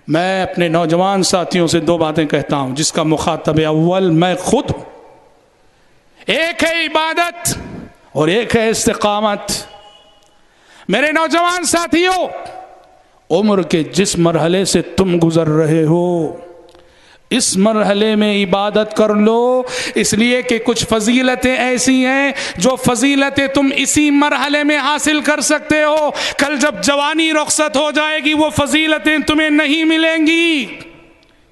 میں اپنے نوجوان ساتھیوں سے دو باتیں کہتا ہوں جس کا مخاطب اول میں خود ہوں. ایک ہے عبادت اور ایک ہے استقامت. میرے نوجوان ساتھیوں، عمر کے جس مرحلے سے تم گزر رہے ہو اس مرحلے میں عبادت کر لو، اس لیے کہ کچھ فضیلتیں ایسی ہیں جو فضیلتیں تم اسی مرحلے میں حاصل کر سکتے ہو. کل جب جوانی رخصت ہو جائے گی وہ فضیلتیں تمہیں نہیں ملیں گی.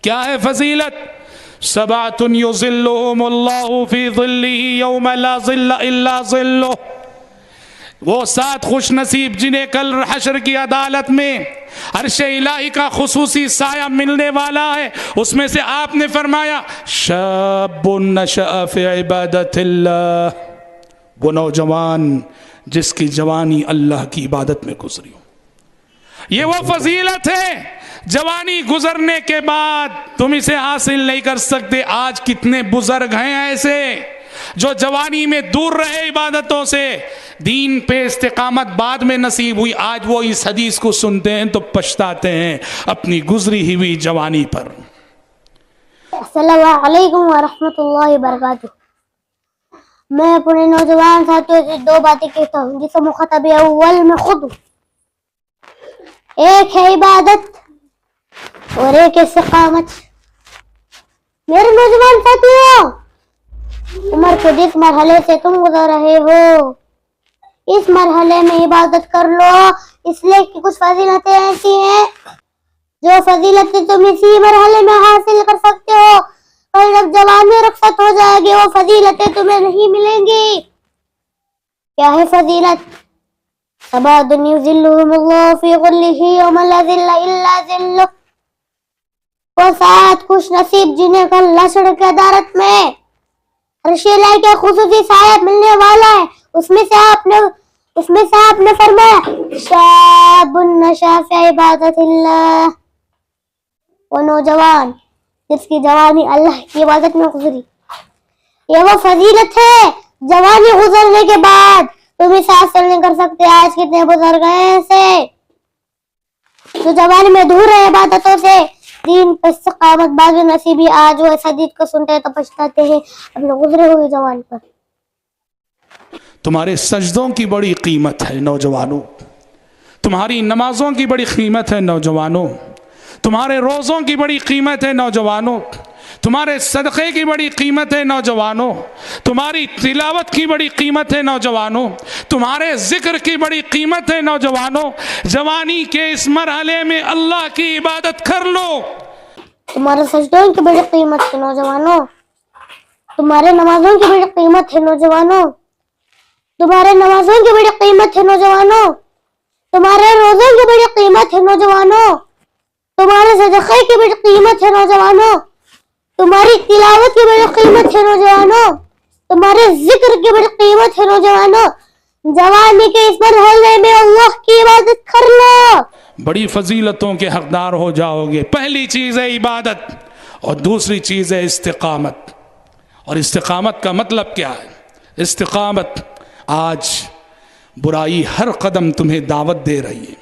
کیا ہے فضیلت؟ سبعۃ یظلھم اللہ فی ظلہ یوم لا ظل الا ظلہ. وہ 7 خوش نصیب جنہیں کل حشر کی عدالت میں عرش الہی کا خصوصی سایہ ملنے والا ہے، اس میں سے آپ نے فرمایا شاب نشأ فی عبادت اللہ، وہ نوجوان جس کی جوانی اللہ کی عبادت میں گزری ہو. یہ وہ فضیلت ہے جوانی گزرنے کے بعد تم اسے حاصل نہیں کر سکتے. آج کتنے بزرگ ہیں ایسے جو جوانی میں دور رہے عبادتوں سے، دین پہ استقامت بعد میں نصیب ہوئی، آج وہ اس حدیث کو سنتے ہیں تو پچھتاتے ہیں اپنی گزری ہوئی جوانی پر. السلام علیکم ورحمۃ اللہ وبرکاتہ. میں اپنے نوجوان ساتھیوں سے دو باتیں کہتا ہوں جس کا مخاطب اول میں خود ہوں. ایک ہے عبادت اور ایک ہے استقامت. میرے نوجوان ساتھیوں، عمر کے جس مرحلے سے تم گزر رہے ہو اس مرحلے میں عبادت کر لو، اس لیے کہ کچھ فضیلتیں ایسی ہیں جو فضیلتیں تم اسی مرحلے میں حاصل کر سکتے ہو، اور جب جوانی رخصت ہو جائے گی وہ فضیلتیں تمہیں نہیں ملیں گی. کیا ہے فضیلت؟ سبعۃ یظلھم اللہ فی ظلہ یوم لا ظل الا ظلہ. وہ 7 خوش نصیب جنہیں کل حشر کی عدالت میں عرش الہی کا خصوصی سایہ ملنے والا ہے، اس میں سے آپ نے فرمایا شاب نشأ فی عبادت اللہ، وہ نوجوان جس کی جوانی اللہ کی عبادت میں گزری. یہ وہ فضیلت ہے جوانی گزرنے کے بعد تم اسے حاصل نہیں کر سکتے. آج کتنے بزرگ ہیں ایسے جو جوانی میں دور رہے عبادتوں سے، دین پر استقامت بعد میں نصیبی، آج وہ اس حدیث کو سنتے ہیں تو پچھتاتے ہیں اپنے گزرے ہوئے جوان پر. تمہارے سجدوں کی بڑی قیمت ہے نوجوانوں، تمہاری نمازوں کی بڑی قیمت ہے نوجوانوں، تمہارے روزوں کی بڑی قیمت ہے نوجوانوں، تمہارے صدقے کی بڑی قیمت ہے نوجوانوں، تمہاری تلاوت کی بڑی قیمت ہے نوجوانوں، تمہارے ذکر کی بڑی قیمت ہے نوجوانوں. جوانی کے اس مرحلے میں اللہ کی عبادت کر لو. تمہارے سجدوں کی بڑی قیمت ہے نوجوانوں، تمہارے نمازوں کی بڑی قیمت ہے نوجوانوں، تمہارے نمازوں کی بڑی قیمت ہے نوجوانوں، تمہارے روزوں کی بڑی قیمت ہے نوجوانوں، تمہارے صدقے کی بڑی قیمت ہے نوجوانوں، تمہاری تلاوت کی بڑی قیمت ہے نوجوانوں، تمہارے ذکر کی بڑی قیمت ہے نوجوانوں. جوانی کے اس مرحلے میں اللہ کی عبادت کر لو، بڑی فضیلتوں کے حقدار ہو جاؤ گے. پہلی چیز ہے عبادت اور دوسری چیز ہے استقامت. اور استقامت کا مطلب کیا ہے؟ استقامت، آج برائی ہر قدم تمہیں دعوت دے رہی ہے.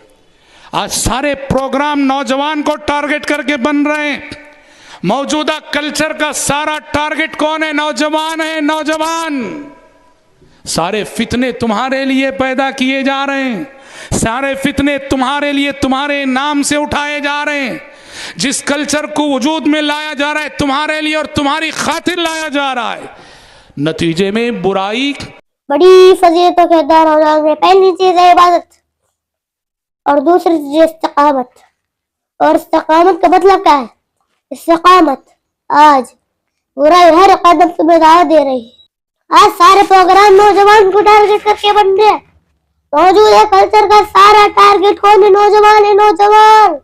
آج سارے پروگرام نوجوان کو ٹارگٹ کر کے بن رہے ہیں. موجودہ کلچر کا سارا ٹارگٹ کون ہے؟ نوجوان ہے. نوجوان. سارے فتنے تمہارے لیے پیدا کیے جا رہے ہیں، سارے فتنے تمہارے لیے تمہارے نام سے اٹھائے جا رہے ہیں. جس کلچر کو وجود میں لایا جا رہا ہے تمہارے لیے اور تمہاری خاطر لایا جا رہا ہے. نتیجے میں برائی بڑی فضیلتوں کے حقدار ہو جاؤ گے. پہلی چیز ہے عبادت اور دوسری چیز استقامت. اور استقامت کا مطلب کیا ہے؟ استقامت آج برائی ہر قدم تمہیں دعوت دے رہی ہے. آج سارے پروگرام نوجوان کو ٹارگٹ کر کے بن رہے ہیں. موجودہ کلچر کا سارا ٹارگٹ کون ہے؟ نوجوان ہے. نوجوان.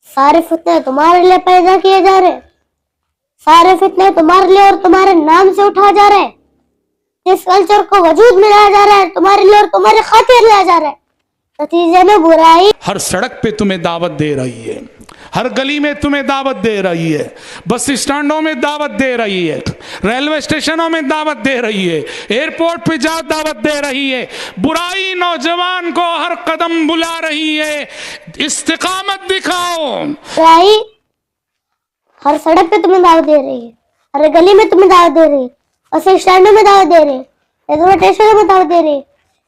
سارے فتنے تمہارے لیے پیدا کیے جا رہے ہیں، سارے فتنے تمہارے لیے اور تمہارے نام سے اٹھا جا رہے ہیں. جس کلچر کو وجود میں لایا جا رہا ہے تمہارے لیے اور تمہاری خاطر لایا جا رہا ہے. نتیجے میں برائی ہر سڑک پہ تمہیں دعوت دے رہی ہے، ہر گلی میں تمہیں دعوت دے رہی ہے، بس اسٹینڈوں میں دعوت دے رہی ہے، ریلوے اسٹیشنوں میں دعوت دے رہی ہے، ایئرپورٹ پہ جاؤ دعوت دے رہی ہے. برائی نوجوان کو ہر قدم بلا رہی ہے. استقامت دکھاؤ. برائی ہر سڑک پہ تمہیں دعوت دے رہی ہے, ہر گلی میں تمہیں دعوت دے رہی ہے, بس اسٹینڈوں میں دعوت دے رہی ہے, ریلوے اسٹیشنوں میں دعوت دے رہی ہے,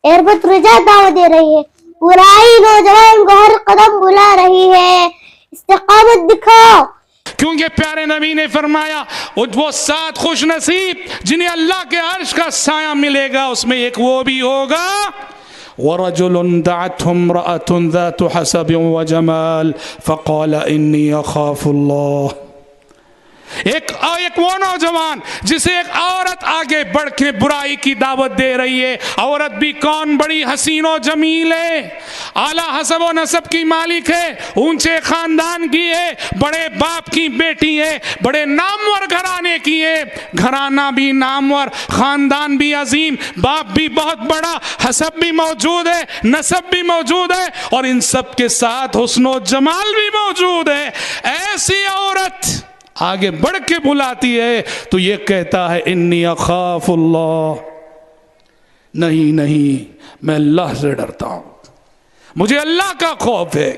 ایئرپورٹ رجعت دعوت دے رہی ہے. برائی نوجوان کو ہر قدم بلا رہی ہے, استقامت دکھاؤ. کیونکہ پیارے نبی نے فرمایا وہ 7 خوش نصیب جنہیں اللہ کے عرش کا سایہ ملے گا, اس میں ایک وہ بھی ہوگا وَرَجُلٌ دَعَتْهُ امْرَأَةٌ ذَاتُ حَسَبٍ وَجَمَالٍ فَقَالَ إِنِّي أَخَافُ اللَّهَ. ایک وہ نوجوان جسے ایک عورت آگے بڑھ کے برائی کی دعوت دے رہی ہے. عورت بھی کون, بڑی حسین و جمیل ہے, اعلیٰ حسب و نسب کی مالک ہے, اونچے خاندان کی ہے, بڑے باپ کی بیٹی ہے, بڑے نامور گھرانے کی ہے, گھرانہ بھی نامور, خاندان بھی عظیم, باپ بھی بہت بڑا, حسب بھی موجود ہے, نسب بھی موجود ہے, اور ان سب کے ساتھ حسن و جمال بھی موجود ہے. ایسی عورت آگے بڑھ کے بلاتی ہے تو یہ کہتا ہے انی اخاف اللہ, نہیں میں اللہ سے ڈرتا ہوں, مجھے اللہ کا خوف ہے,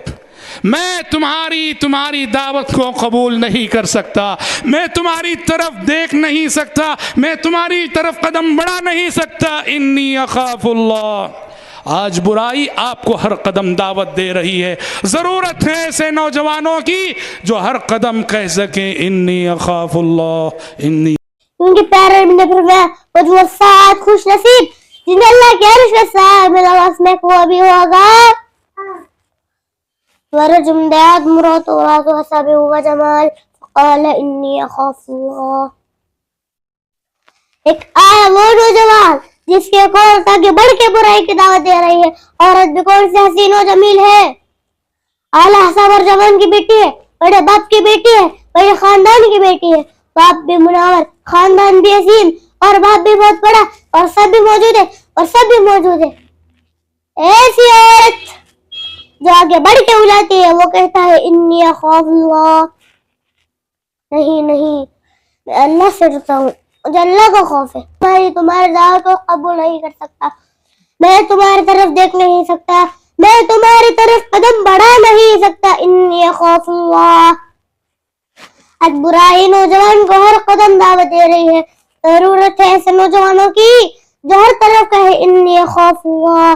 میں تمہاری دعوت کو قبول نہیں کر سکتا, میں تمہاری طرف دیکھ نہیں سکتا, میں تمہاری طرف قدم بڑھا نہیں سکتا, انی اخاف اللہ. آج برائی آپ کو ہر قدم دعوت دے رہی ہے. ضرورت ہے ایسے نوجوانوں کی جو ہر قدم کہہ سکیں انی اخاف اللہ, انی. کیونکہ پیارے نے فرمایا وہ 7 خوش نصیب جنہیں اللہ کے عرش کا سایہ ملا گا, اس میں وہ بھی ہوگا ورجل دعت امرأة ذات حسب وجمال فقال انی اخاف اللہ. ایک آیا وہ نوجوان جس کے کون تاکہ بڑھ کے برائی کی دعوت دے رہی ہے. عورت بھی کون سے حسین و جمیل ہے, اعلیٰ حسب اور جوان کی بیٹی ہے, بڑے باپ کی بیٹی ہے, بڑے خاندان کی بیٹی ہے, باپ بھی منور, خاندان بھی حسین, اور باپ بھی بہت بڑا, اور سب بھی موجود ہے, ایسی عورت جو آگے بڑھ کے بلاتی ہے وہ کہتا ہے انی اخاف اللہ, نہیں میں اللہ سے ڈرتا ہوں, مجھے اللہ کا خوف ہے. میں تمہاری دعوت کو قبول نہیں کر سکتا, میں تمہاری طرف دیکھ نہیں سکتا, میں تمہاری طرف قدم بڑھا نہیں سکتا, انی اخاف اللہ. آج برائی نوجوان کو ہر قدم دعوت دے رہی ہے. ضرورت ہے ایسے نوجوانوں کی جو ہر طرف کہے انی اخاف اللہ,